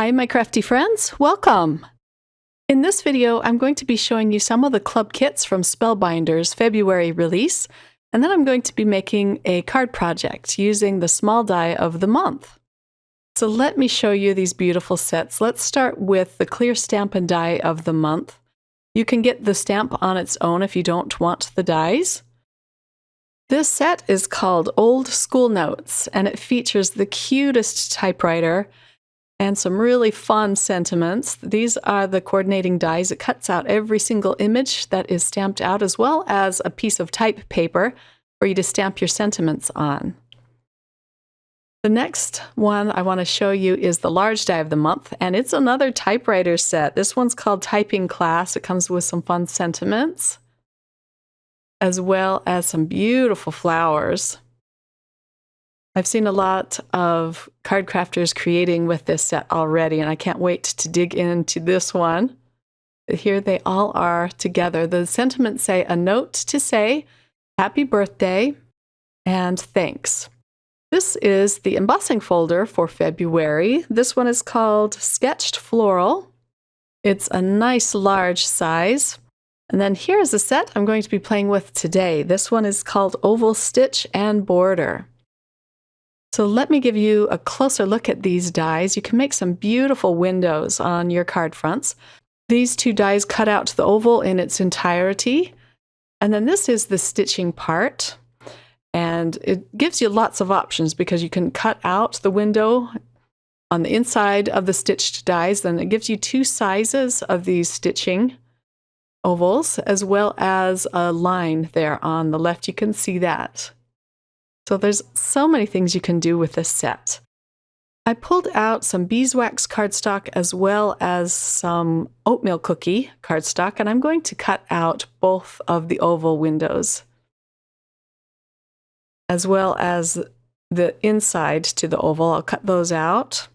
Hi, my crafty friends. Welcome! In this video, I'm going to be showing you some of the club kits from Spellbinders' February release, and then I'm going to be making a card project using the small die of the month. So let me show you these beautiful sets. Let's start with the clear stamp and die of the month. You can get the stamp on its own if you don't want the dies. This set is called Old School Notes, and it features the cutest typewriter and some really fun sentiments. These are the coordinating dies. It cuts out every single image that is stamped out, as well as a piece of type paper for you to stamp your sentiments on. The next one I want to show you is the large die of the month, and it's another typewriter set. This one's called Typing Class. It comes with some fun sentiments, as well as some beautiful flowers. I've seen a lot of card crafters creating with this set already, and I can't wait to dig into this one. Here they all are together. The sentiments say, "A note to say, happy birthday, and thanks." This is the embossing folder for February. This one is called Sketched Floral. It's a nice large size. And then here's a set I'm going to be playing with today. This one is called Oval Stitch and Border. So let me give you a closer look at these dies. You can make some beautiful windows on your card fronts. These two dies cut out the oval in its entirety. And then this is the stitching part. And it gives you lots of options because you can cut out the window on the inside of the stitched dies. Then it gives you two sizes of these stitching ovals, as well as a line there on the left. You can see that. So there's so many things you can do with this set. I pulled out some beeswax cardstock as well as some oatmeal cookie cardstock, and I'm going to cut out both of the oval windows, as well as the inside to the oval. I'll cut those out.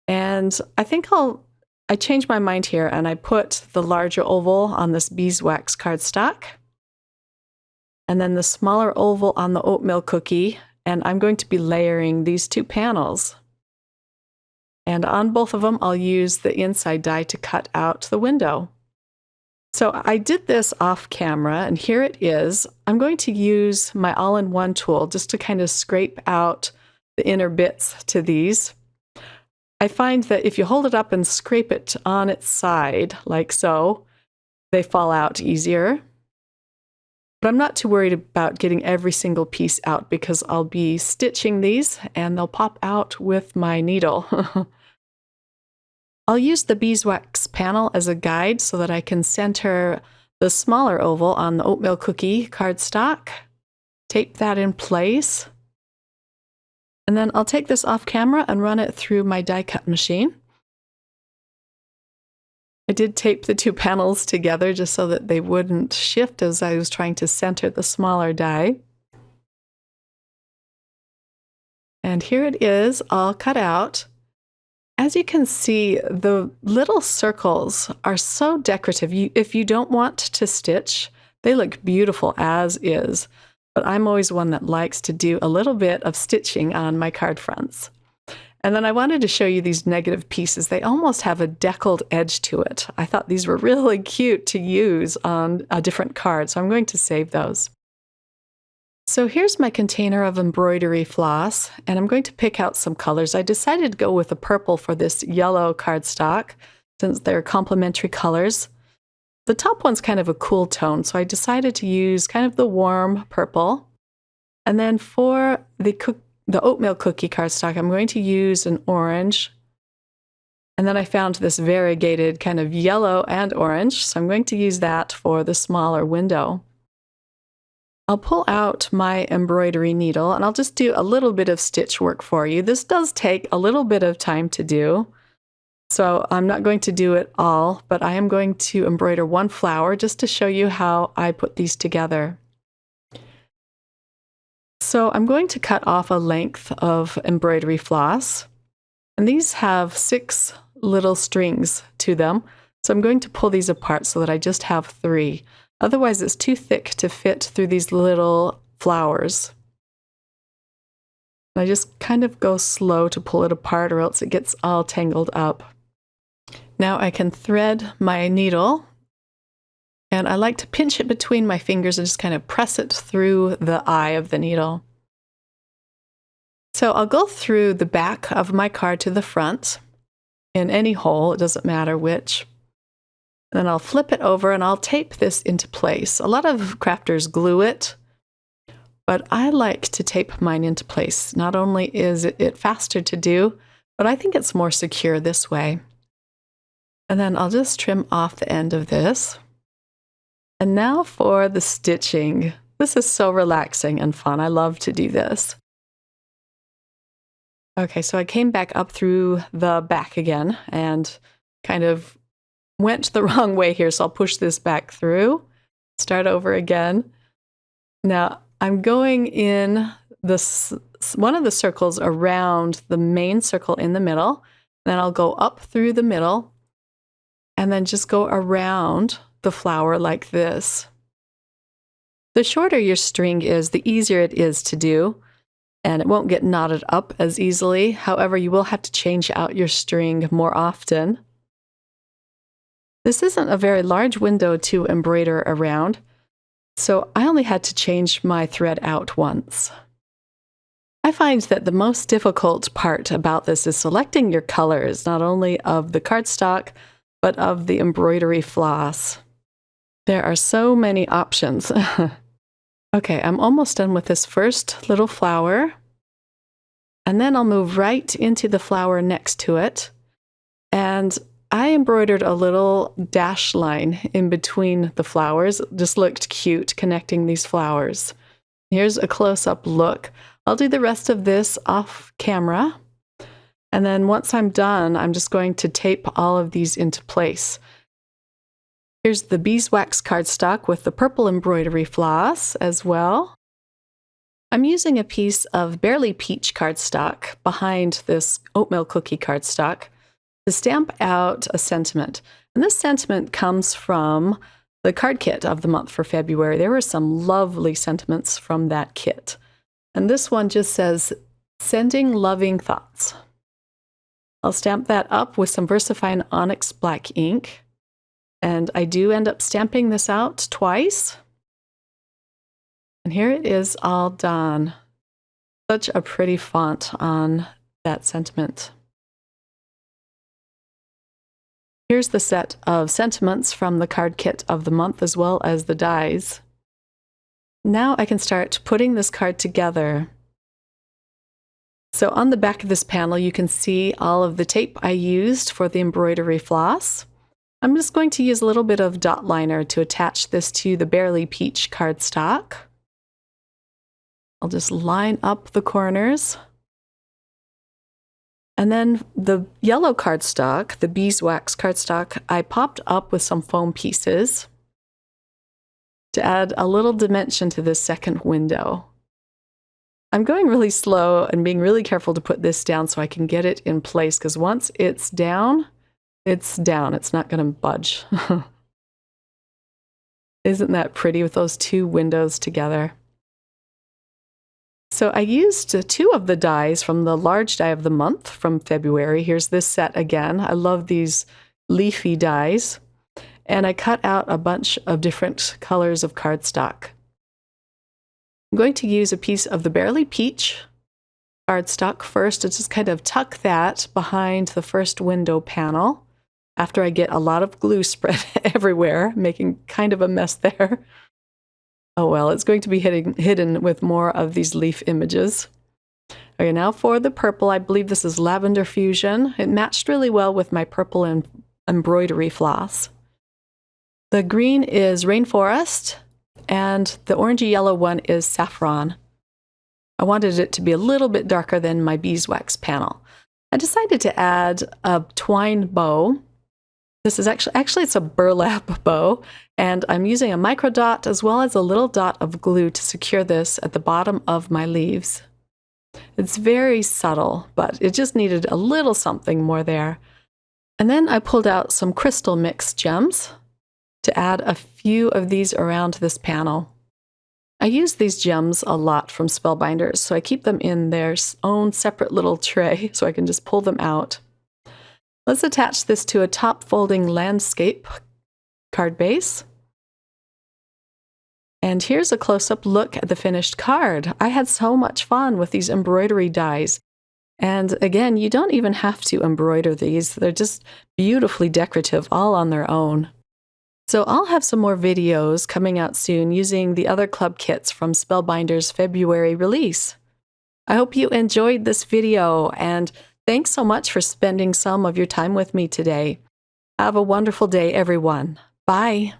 And I think I changed my mind here, and I put the larger oval on this beeswax cardstock, and then the smaller oval on the oatmeal cookie, and I'm going to be layering these two panels. And on both of them, I'll use the inside die to cut out the window. So I did this off camera, and here it is. I'm going to use my all-in-one tool just to kind of scrape out the inner bits to these. I find that if you hold it up and scrape it on its side, like so, they fall out easier. But I'm not too worried about getting every single piece out because I'll be stitching these and they'll pop out with my needle. I'll use the beeswax panel as a guide so that I can center the smaller oval on the oatmeal cookie cardstock, tape that in place, and then I'll take this off camera and run it through my die cut machine. I did tape the two panels together just so that they wouldn't shift as I was trying to center the smaller die. And here it is, all cut out. As you can see, the little circles are so decorative. If you don't want to stitch, they look beautiful as is. But I'm always one that likes to do a little bit of stitching on my card fronts. And then I wanted to show you these negative pieces. They almost have a deckled edge to it. I thought these were really cute to use on a different card, so I'm going to save those. So here's my container of embroidery floss, and I'm going to pick out some colors. I decided to go with a purple for this yellow cardstock, since they're complementary colors. The top one's kind of a cool tone, so I decided to use kind of the warm purple. And then for the oatmeal cookie cardstock, I'm going to use an orange. And then I found this variegated kind of yellow and orange, so I'm going to use that for the smaller window. I'll pull out my embroidery needle, and I'll just do a little bit of stitch work for you. This does take a little bit of time to do, so I'm not going to do it all, but I am going to embroider one flower just to show you how I put these together. So I'm going to cut off a length of embroidery floss, and these have 6 little strings to them. So I'm going to pull these apart so that I just have 3. Otherwise it's too thick to fit through these little flowers. I just kind of go slow to pull it apart or else it gets all tangled up. Now I can thread my needle, and I like to pinch it between my fingers and just kind of press it through the eye of the needle. So I'll go through the back of my card to the front in any hole, it doesn't matter which. Then I'll flip it over and I'll tape this into place. A lot of crafters glue it, but I like to tape mine into place. Not only is it faster to do, but I think it's more secure this way. And then I'll just trim off the end of this. And now for the stitching. This is so relaxing and fun. I love to do this. Okay, so I came back up through the back again and kind of went the wrong way here, so I'll push this back through, start over again. Now, I'm going in one of the circles around the main circle in the middle, then I'll go up through the middle, and then just go around the flower like this. The shorter your string is, the easier it is to do, and it won't get knotted up as easily. However, you will have to change out your string more often. This isn't a very large window to embroider around, so I only had to change my thread out once. I find that the most difficult part about this is selecting your colors, not only of the cardstock, but of the embroidery floss. There are so many options. Okay, I'm almost done with this first little flower, and then I'll move right into the flower next to it, and I embroidered a little dash line in between the flowers. It just looked cute connecting these flowers. Here's a close-up look. I'll do the rest of this off camera, and then once I'm done, I'm just going to tape all of these into place. Here's the beeswax cardstock with the purple embroidery floss as well. I'm using a piece of Barely Peach cardstock behind this oatmeal cookie cardstock to stamp out a sentiment. And this sentiment comes from the card kit of the month for February. There were some lovely sentiments from that kit. And this one just says, "Sending loving thoughts." I'll stamp that up with some VersaFine Onyx black ink. And I do end up stamping this out twice. And here it is all done. Such a pretty font on that sentiment. Here's the set of sentiments from the card kit of the month as well as the dies. Now I can start putting this card together. So on the back of this panel, you can see all of the tape I used for the embroidery floss. I'm just going to use a little bit of dot liner to attach this to the Barely Peach cardstock. I'll just line up the corners. And then the yellow cardstock, the beeswax cardstock, I popped up with some foam pieces to add a little dimension to this second window. I'm going really slow and being really careful to put this down so I can get it in place, because once it's down, it's down. It's not going to budge. Isn't that pretty with those two windows together? So I used two of the dies from the large die of the month from February. Here's this set again. I love these leafy dies. And I cut out a bunch of different colors of cardstock. I'm going to use a piece of the Barely Peach cardstock first to just kind of tuck that behind the first window panel after I get a lot of glue spread everywhere, making kind of a mess there. Oh well, it's going to be hidden with more of these leaf images. Okay, now for the purple, I believe this is Lavender Fusion. It matched really well with my purple and embroidery floss. The green is Rainforest, and the orangey yellow one is Saffron. I wanted it to be a little bit darker than my beeswax panel. I decided to add a twine bow. This is actually it's a burlap bow, and I'm using a micro dot as well as a little dot of glue to secure this at the bottom of my leaves. It's very subtle, but it just needed a little something more there. And then I pulled out some crystal mix gems to add a few of these around this panel. I use these gems a lot from Spellbinders, so I keep them in their own separate little tray so I can just pull them out. Let's attach this to a top folding landscape card base. And here's a close-up look at the finished card. I had so much fun with these embroidery dies. And again, you don't even have to embroider these. They're just beautifully decorative all on their own. So I'll have some more videos coming out soon using the other club kits from Spellbinders' February release. I hope you enjoyed this video, and thanks so much for spending some of your time with me today. Have a wonderful day, everyone. Bye.